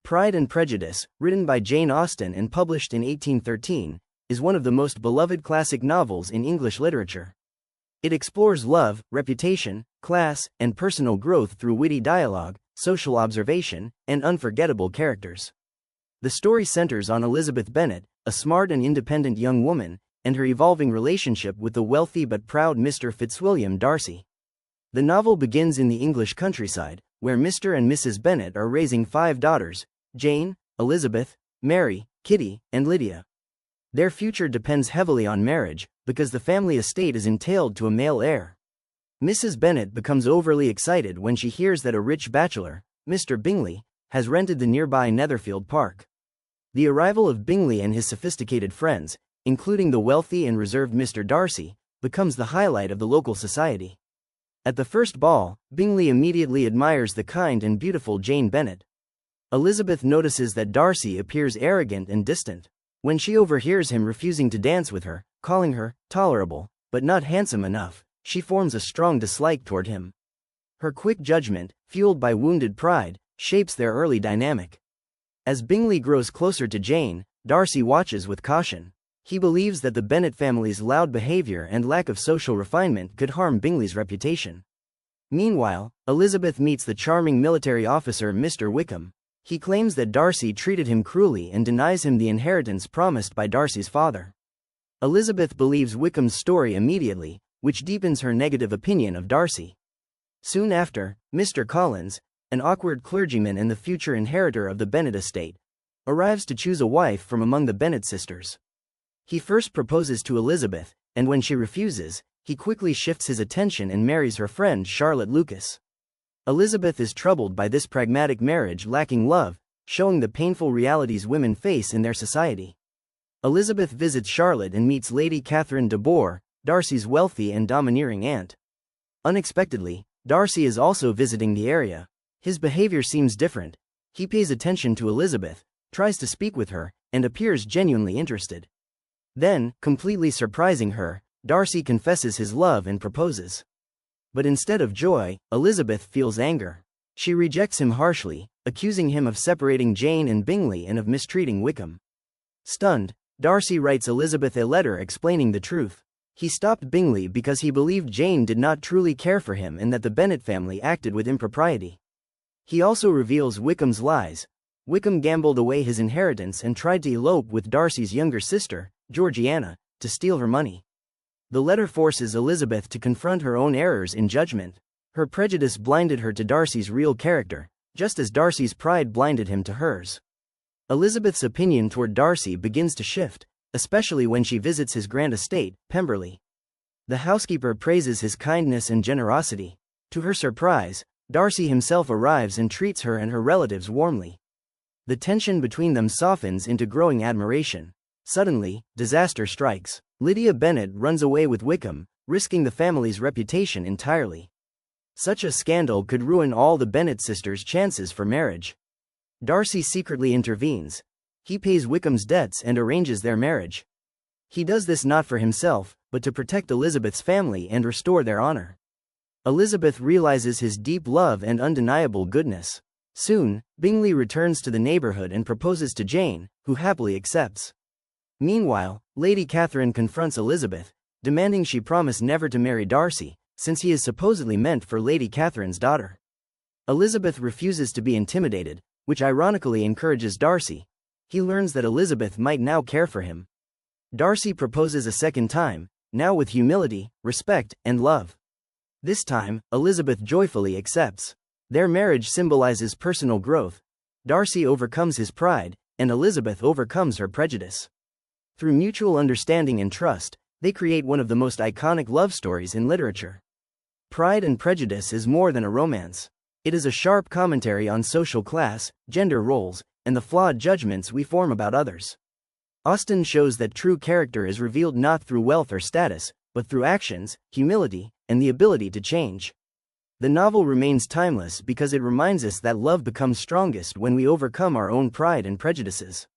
Pride and Prejudice, written by Jane Austen and published in 1813, is one of the most beloved classic novels in English literature. It explores love, reputation, class, and personal growth through witty dialogue, social observation, and unforgettable characters. The story centers on Elizabeth Bennet, a smart and independent young woman, and her evolving relationship with the wealthy but proud Mr. Fitzwilliam Darcy. The novel begins in the English countryside, where Mr. and Mrs. Bennet are raising 5 daughters: Jane, Elizabeth, Mary, Kitty, and Lydia. Their future depends heavily on marriage, because the family estate is entailed to a male heir. Mrs. Bennet becomes overly excited when she hears that a rich bachelor, Mr. Bingley, has rented the nearby Netherfield Park. The arrival of Bingley and his sophisticated friends, including the wealthy and reserved Mr. Darcy, becomes the highlight of the local society. At the first ball, Bingley immediately admires the kind and beautiful Jane Bennet. Elizabeth notices that Darcy appears arrogant and distant. When she overhears him refusing to dance with her, calling her tolerable, but not handsome enough, she forms a strong dislike toward him. Her quick judgment, fueled by wounded pride, shapes their early dynamic. As Bingley grows closer to Jane, Darcy watches with caution. He believes that the Bennet family's loud behavior and lack of social refinement could harm Bingley's reputation. Meanwhile, Elizabeth meets the charming military officer Mr. Wickham. He claims that Darcy treated him cruelly and denies him the inheritance promised by Darcy's father. Elizabeth believes Wickham's story immediately, which deepens her negative opinion of Darcy. Soon after, Mr. Collins, an awkward clergyman and the future inheritor of the Bennet estate, arrives to choose a wife from among the Bennet sisters. He first proposes to Elizabeth, and when she refuses, he quickly shifts his attention and marries her friend Charlotte Lucas. Elizabeth is troubled by this pragmatic marriage lacking love, showing the painful realities women face in their society. Elizabeth visits Charlotte and meets Lady Catherine de Bourgh, Darcy's wealthy and domineering aunt. Unexpectedly, Darcy is also visiting the area. His behavior seems different. He pays attention to Elizabeth, tries to speak with her, and appears genuinely interested. Then, completely surprising her, Darcy confesses his love and proposes. But instead of joy, Elizabeth feels anger. She rejects him harshly, accusing him of separating Jane and Bingley and of mistreating Wickham. Stunned, Darcy writes Elizabeth a letter explaining the truth. He stopped Bingley because he believed Jane did not truly care for him and that the Bennet family acted with impropriety. He also reveals Wickham's lies. Wickham gambled away his inheritance and tried to elope with Darcy's younger sister, Georgiana, to steal her money. The letter forces Elizabeth to confront her own errors in judgment. Her prejudice blinded her to Darcy's real character, just as Darcy's pride blinded him to hers. Elizabeth's opinion toward Darcy begins to shift, especially when she visits his grand estate, Pemberley. The housekeeper praises his kindness and generosity. To her surprise, Darcy himself arrives and treats her and her relatives warmly. The tension between them softens into growing admiration. Suddenly, disaster strikes. Lydia Bennet runs away with Wickham, risking the family's reputation entirely. Such a scandal could ruin all the Bennet sisters' chances for marriage. Darcy secretly intervenes. He pays Wickham's debts and arranges their marriage. He does this not for himself, but to protect Elizabeth's family and restore their honor. Elizabeth realizes his deep love and undeniable goodness. Soon, Bingley returns to the neighborhood and proposes to Jane, who happily accepts. Meanwhile, Lady Catherine confronts Elizabeth, demanding she promise never to marry Darcy, since he is supposedly meant for Lady Catherine's daughter. Elizabeth refuses to be intimidated, which ironically encourages Darcy. He learns that Elizabeth might now care for him. Darcy proposes a second time, now with humility, respect, and love. This time, Elizabeth joyfully accepts. Their marriage symbolizes personal growth. Darcy overcomes his pride, and Elizabeth overcomes her prejudice. Through mutual understanding and trust, they create one of the most iconic love stories in literature. Pride and Prejudice is more than a romance. It is a sharp commentary on social class, gender roles, and the flawed judgments we form about others. Austen shows that true character is revealed not through wealth or status, but through actions, humility, and the ability to change. The novel remains timeless because it reminds us that love becomes strongest when we overcome our own pride and prejudices.